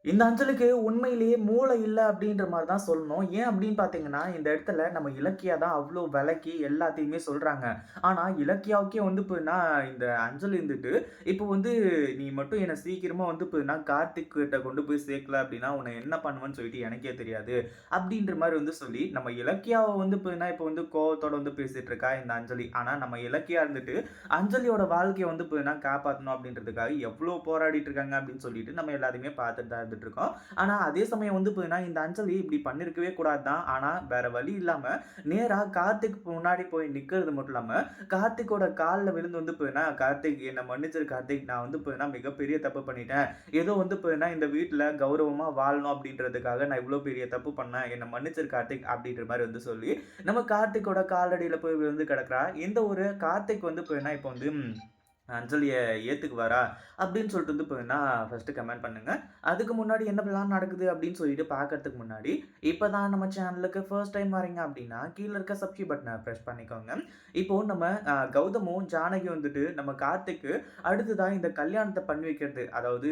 இந்த அஞ்சலுக்கு உண்மையிலேயே மூளை இல்ல அப்படின்ற மாரி தான் சொல்லணும். ஏன் அப்படின்னு பார்த்தீங்கன்னா, இந்த இடத்துல நம்ம இலக்கியா தான் அவ்ளோ வெளக்கி எல்லாத்தையுமே சொல்றாங்க. ஆனா இலக்கியாவுக்கே வந்து இப்பன்னா இந்த அஞ்சலி இருந்துட்டு, இப்போ வந்து "நீ மட்டும் என்ன சீக்கிரமா வந்து இப்பன்னா கார்த்திக் கிட்ட கொண்டு போய் சேர்க்கல அப்படின்னா, உன்ன என்ன பண்ணுவேன்னு சொல்லிட்டு எனக்கே தெரியாது." அப்படின்ற மாரி வந்து சொல்லி, நம்ம இலக்கியாவ வந்து இப்பன்னா இப்போ வந்து கோவத்தோட வந்து பேசிட்டு இருக்கா இந்த அஞ்சலி. ஆனா நம்ம இலக்கியா இருந்துட்டு, அஞ்சலியோட வாழ்க்கைய வந்து இப்பன்னா காப்பாத்தணும் அப்படின்றதுக்காக எவ்ளோ போராடிட்டு இருக்காங்க அப்படின்னு சொல்லிட்டு நம்ம எல்லாருமே பார்த்துட்டு தான் இருந்துட்டு இருக்கோம். ஆனா, அதே சமயம் வந்து பார்த்தீங்கன்னா, இந்த அஞ்சலி இப்படி பண்ணியிருக்கவே கூடாது தான். ஆனா, வேற வழி இல்லாம நேரா கார்த்திக் முன்னாடி போய் நிக்கிறது மட்டும் இல்லாம, கார்த்திக்கோட கால்ல விழுந்து வந்து பார்த்தீங்கன்னா, "கார்த்திக் என்ன மன்னிச்சிரு கார்த்திக். நான் வந்து பார்த்தீங்கன்னா மிகப்பெரிய தப்பு பண்ணிட்டேன். ஏதோ வந்து பார்த்தீங்கன்னா, இந்த வீட்ல கௌரவமா வாழணும் அப்படின்றதுக்காக நான் இவ்ளோ பெரிய தப்பு பண்ணேன். என்ன மன்னிச்சிரு கார்த்திக்." அப்படின்ற மாரி வந்து சொல்லி, நம்ம கார்த்திக்கோட காலடியில போய் விழுந்து கிடக்குறா. இந்த ஒரு கார்த்திக் வந்து பார்த்தீங்கன்னா, இப்போ வந்து அஞ்சலிய ஏத்துக்குவாரா? அப்படின்னு சொல்லிட்டு வந்து பார்த்தீங்கன்னா, ஃபர்ஸ்ட்டு கமெண்ட் பண்ணுங்க. அதுக்கு முன்னாடி என்ன பிளான் நடக்குது அப்படின்னு சொல்லிட்டு பார்க்கறதுக்கு முன்னாடி, இப்ப தான் நம்ம சேனலுக்கு ஃபர்ஸ்ட் டைம் வரீங்க அப்படின்னா, கீழ இருக்க சப்ஸ்கிரைப் பட்டன பிரஸ் பண்ணிக்கோங்க. இப்போ நம்ம கௌதமும், ஜானகியும் வந்துட்டு நம்ம கார்த்திக்கு அடுத்ததா இந்த கல்யாணத்த பண்ணி வைக்கிறது. அதாவது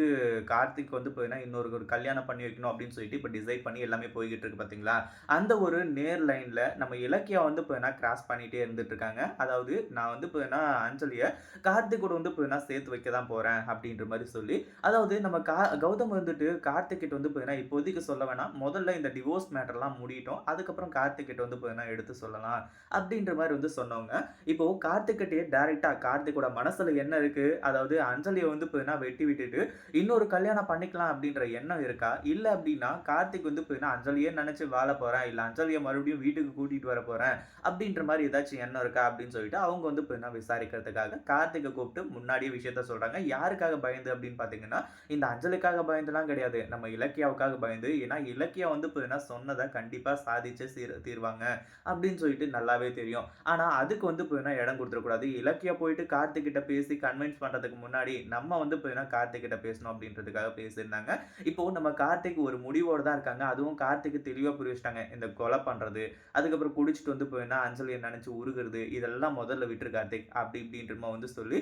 கார்த்திக் வந்து பார்த்தீங்கன்னா, ஒரு கல்யாணம் பண்ணி வைக்கணும் அப்படின்னு சொல்லிட்டு இப்ப டிசைட் பண்ணி எல்லாமே போய்க்கிட்டு இருக்கு பார்த்தீங்களா? அந்த ஒரு நேர் லைன்ல நம்ம இலக்கியா வந்து பார்த்தீங்கன்னா, கிராஸ் பண்ணிட்டே இருந்துட்டு இருக்காங்க. அதாவது நான் வந்து பார்த்தீங்கன்னா, அஞ்சலிய கார்த்திக் கூட வந்து இப்ப நான் சேர்த்து வைக்க தான் போறேன் அப்படின்ற மாரி சொல்லி, அதாவது நம்ம கௌதம் வந்துட்டு கார்த்திக் கிட்ட வந்து பார்த்தீங்கன்னா, இப்போதைக்கு சொல்ல வேணாம். முதல்ல இந்த டிவோர்ஸ் மேட்டர்லாம் முடியட்டும். அதுக்கப்புறம் கார்த்திக் கிட்ட வந்து பார்த்தீங்கன்னா எடுத்து சொல்லலாம். அப்படின்ற மாரி வந்து சொன்னவங்க, இப்போ கார்த்திக் கிட்டயே டைரக்ட்டா கார்த்திக்கோட மனசுல என்ன இருக்கு? அதாவது அஞ்சலிய வந்து பார்த்தீங்கன்னா வெட்டி விட்டுட்டு, இன்னொரு கல்யாணம் பண்ணிக்கலாம் அப்படின்ற எண்ணம் இருக்கா? இல்ல அப்படின்னா கார்த்திக் வந்து பார்த்தீங்கன்னா அஞ்சலியே நினைச்சு வாழ போறேன். இல்ல அஞ்சலிய மறுபடியும் வீட்டுக்கு கூட்டிட்டு வர போறேன். அப்படின்ற மாரி ஏதாச்சும் எண்ணம் இருக்கா? அப்படின்னு சொல்லிட்டு அவங்க வந்து பார்த்தீங்கன்னா விசாரிக்கிறதுக்காக கார்த்திக்க கூப்பிட்டு முன்னாடியே விஷயத்த சொல்றாங்க. யாருக்காக பயந்து அப்படின்னு பார்த்தீங்கன்னா, இந்த அஞ்சலிக்காக பயந்துலாம் கிடையாது. நம்ம இலக்கியாவுக்காக பயந்து. ஏன்னா, இலக்கியா வந்து பார்த்தீங்கன்னா சொன்னத கண்டிப்பா சாதிச்சே தீருவாங்க அப்படின்னு சொல்லிட்டு நல்லாவே தெரியும். ஆனா, அதுக்கு வந்து பார்த்தீங்கன்னா இடம் குடுத்துறக்கூடாது. இலக்கியா போயிட்டு கார்த்திக் கிட்ட பேசி கன்வின்ஸ் பண்றதுக்கு முன்னாடி, நம்ம வந்து பார்த்தீங்கன்னா கார்த்திக் கிட்ட பேசணும் அப்படின்றதுக்காக பேசியிருந்தாங்க. இப்போ நம்ம கார்த்திக் ஒரு முடிவோட தான் இருக்காங்க. அதுவும் கார்த்திக்கு தெளிவா புரிய வச்சுட்டாங்க. இந்த கொலை பண்றது, அதுக்கப்புறம் குடிச்சிட்டு வந்து பார்த்தீங்கன்னா அஞ்சலிய நெனச்சு உருகுறது, இதெல்லாம் முதல்ல விட்டுரு கார்த்திக். அப்படி இப்படின்ற மாரி வந்து சொல்லி,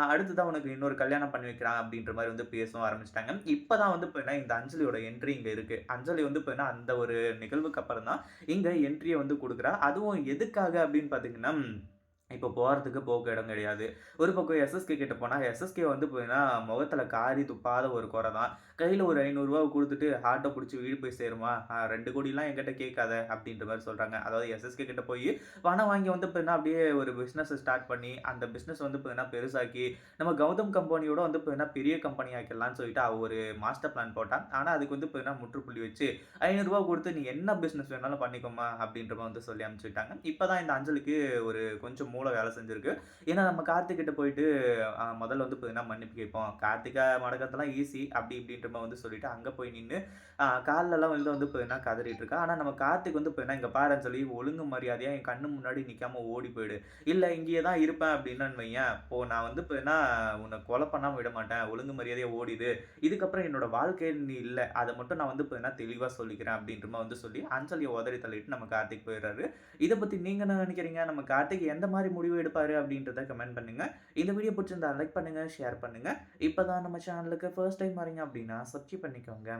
அடுத்ததா உனக்கு இன்னொரு கல்யாணம் பண்ணி வைக்கிறேன் அப்படின்ற மாரி வந்து பேசவும் ஆரம்பிச்சுட்டாங்க. இப்ப தான் வந்து பார்த்தீங்கன்னா, இந்த அஞ்சலியோட என்ட்ரி இங்க இருக்கு. அஞ்சலி வந்து பார்த்தீங்கன்னா, அந்த ஒரு நிகழ்வுக்கு அப்புறம் தான் இங்க என்ட்ரிய வந்து குடுக்குறா. அதுவும் எதுக்காக அப்படின்னு பார்த்தீங்கன்னா, இப்போ போறதுக்கு போக்க இடம் கிடையாது. ஒரு பக்கம் எஸ்எஸ்கே கிட்ட போனா, எஸ்எஸ்கே வந்து பார்த்தீங்கன்னா, முகத்துல காரி துப்பாத ஒரு குறை தான். கையில ஒரு ரூ. 500 குடுத்துட்டு, ஆட்டோ புடிச்சு வீடு போய் சேருமா, 2,00,00,000லாம் என்கிட்ட கேட்காத அப்படின்ற மாரி சொல்றாங்க. அதாவது எஸ்எஸ்கே கிட்ட போயி பணம் வாங்கி வந்து பார்த்தீங்கன்னா, அப்படியே ஒரு பிசினஸ் ஸ்டார்ட் பண்ணி, அந்த பிசினஸ் வந்து பார்த்தீங்கன்னா பெருசாக்கி, நம்ம கௌதம் கம்பெனியோட வந்து பார்த்தீங்கன்னா பெரிய கம்பெனி ஆக்கிடலாம்னு சொல்லிட்டு அவ ஒரு மாஸ்டர் பிளான் போட்டா. ஆனா அதுக்கு வந்து பார்த்தீங்கன்னா முற்றுப்புள்ளி வச்சு, ரூ. 500 குடுத்து நீ என்ன பிசினஸ் வேணாலும் பண்ணிக்கோமா அப்படின்ற மாரி வந்து சொல்லி அனுப்பிச்சு விட்டாங்க. இப்ப தான் இந்த அஞ்சலிக்கு ஒரு கொஞ்சம் மூளை வேலை செஞ்சிருக்கு. ஏன்னா நம்ம கார்த்திக் கிட்ட போயிட்டு முதல்ல வந்து பார்த்தீங்கன்னா மன்னிப்பு கேட்போம். கார்த்திக்க மடக்கறதெல்லாம் ஈஸி அப்படி இப்படின்ற மாரி வந்து சொல்லிட்டு அங்க போய் நின்னு கால்லலாம் விழுந்து வந்து பார்த்தீங்கன்னா கதறிட்டு இருக்கா. ஆனா நம்ம கார்த்திக் வந்து பார்த்தீங்கன்னா, "இங்க பாரேன்னு சொல்லி ஒழுங்கு மரியாதையா என் கண்ணு முன்னாடி நிக்காம ஓடி போயிடு. இல்ல இங்கேயே தான் இருப்பேன் அப்படின்னான்னு வையேன், இப்போ நான் வந்து பார்த்தீங்கன்னா உன்ன கொலை பண்ணாம விட மாட்டேன். ஒழுங்கு மரியாதையா ஓடிடு. இதுக்கப்புறம் என்னோட வாழ்க்கையில் நீ இல்ல. அத மட்டும் நான் வந்து பார்த்தீங்கன்னா தெளிவா சொல்லிக்கிறேன்." அப்படின்ற மாரி வந்து சொல்லி அஞ்சலிய உதறி தள்ளிட்டு நம்ம கார்த்திக் போயிடுறாரு. இத பத்தி நீங்க என்ன நினைக்கிறீங்க? நம்ம கார்த்திக் எந்த மாரி முடிவு எடுப்பாரு அப்படின்றத கமெண்ட் பண்ணுங்க. இந்த வீடியோ பிடிச்சிருந்தா லைக் பண்ணுங்க, ஷேர் பண்ணுங்க. இப்ப தான் நம்ம சேனலுக்கு ஃபர்ஸ்ட் டைம் வரீங்க அப்படின்னா சப்ஸ்கிரைப் பண்ணிக்கோங்க.